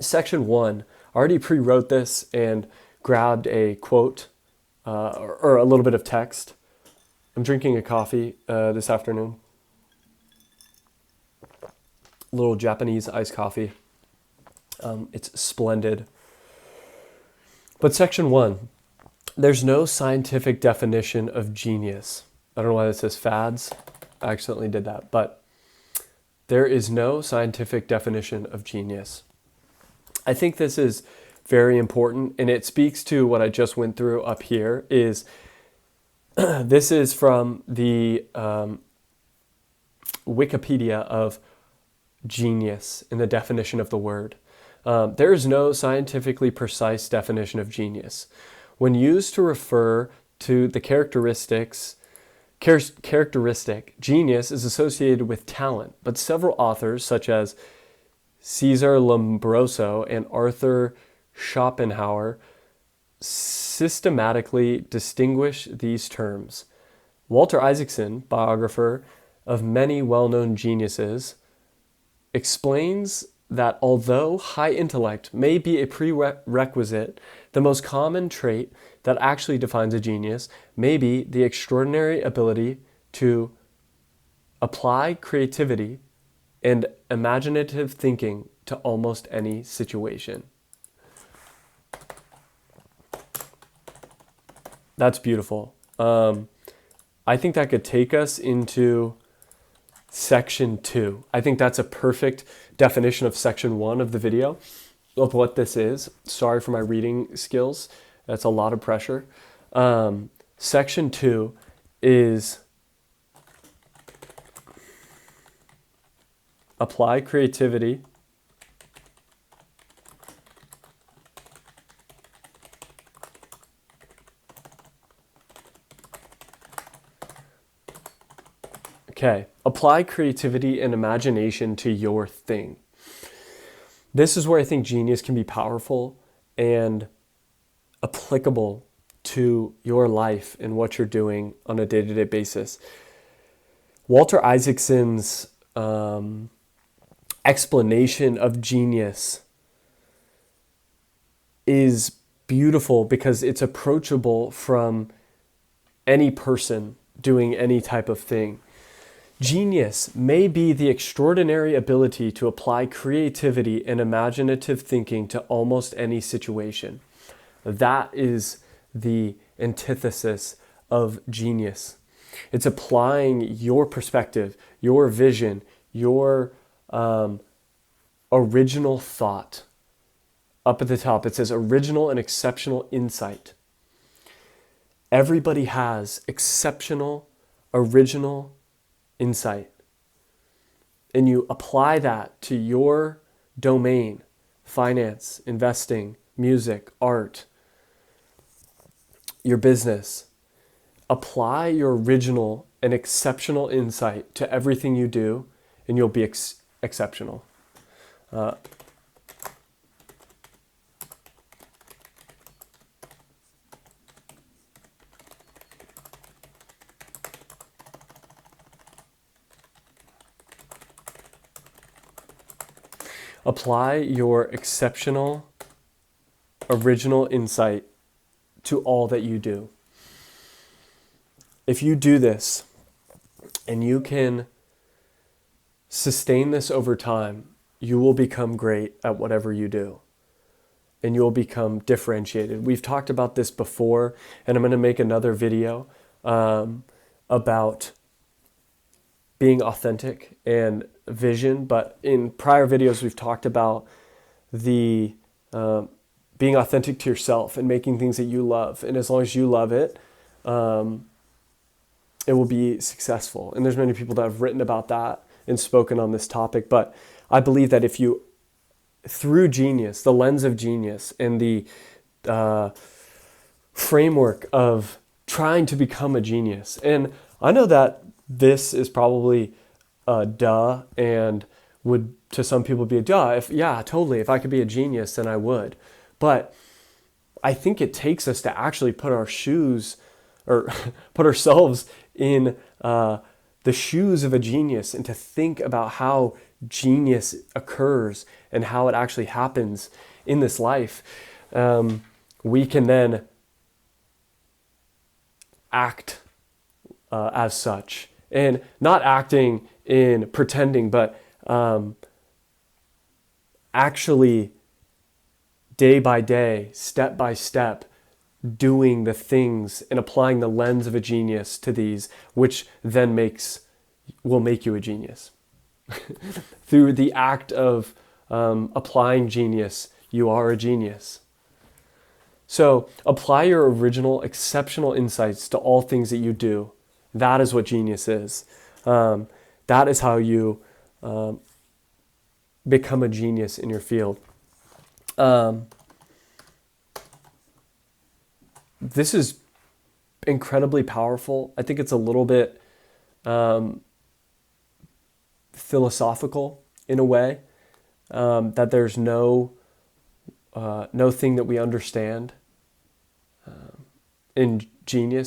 Section 1, I already pre-wrote this and grabbed a quote or a little bit of text. I'm drinking a coffee this afternoon. A little Japanese iced coffee. It's splendid. But section 1, there's no scientific definition of genius. I don't know why this says fads. I accidentally did that. But there is no scientific definition of genius. I think this is very important, and it speaks to what I just went through up here. Is this is from the Wikipedia of genius in the definition of the word. There is no scientifically precise definition of genius. When used to refer to the characteristic, genius is associated with talent, but several authors, such as Cesar Lombroso and Arthur Schopenhauer, systematically distinguish these terms. Walter Isaacson, biographer of many well-known geniuses, explains that although high intellect may be a prerequisite, the most common trait that actually defines a genius may be the extraordinary ability to apply creativity and imaginative thinking to almost any situation. That's beautiful. I think that could take us into section 2. I think that's a perfect definition of section 1 of the video of what this is. Sorry for my reading skills. That's a lot of pressure. Section 2 is apply creativity apply creativity and imagination to your thing. This is where I think genius can be powerful and applicable to your life and what you're doing on a day-to-day basis. Walter Isaacson's explanation of genius is beautiful because it's approachable from any person doing any type of thing. Genius may be the extraordinary ability to apply creativity and imaginative thinking to almost any situation. That is the antithesis of genius. It's applying your perspective, your vision, your original thought. Up at the top, it says original and exceptional insight. Everybody has exceptional, original insight. And you apply that to your domain, finance, investing, music, art, your business. Apply your original and exceptional insight to everything you do, and you'll be exceptional. Apply your exceptional, original insight to all that you do. If you do this and you can sustain this over time, you will become great at whatever you do. And you'll become differentiated. We've talked about this before, and I'm going to make another video about being authentic and vision. But in prior videos, we've talked about the being authentic to yourself and making things that you love. And as long as you love it, it will be successful. And there's many people that have written about that and spoken on this topic. But I believe that if you, through genius, the lens of genius and the framework of trying to become a genius, and I know that this is probably a duh and would to some people be a duh. Totally. If I could be a genius, then I would. But I think it takes us to actually put our shoes or put ourselves in the shoes of a genius and to think about how genius occurs and how it actually happens in this life, we can then act as such. And not acting in pretending, but actually day by day, step by step, doing the things and applying the lens of a genius to these, which then will make you a genius. Through the act of applying genius, you are a genius. So apply your original exceptional insights to all things that you do. That is what genius is. That is how you become a genius in your field. This is incredibly powerful. I think it's a little bit philosophical in a way, that there's no thing that we understand in genius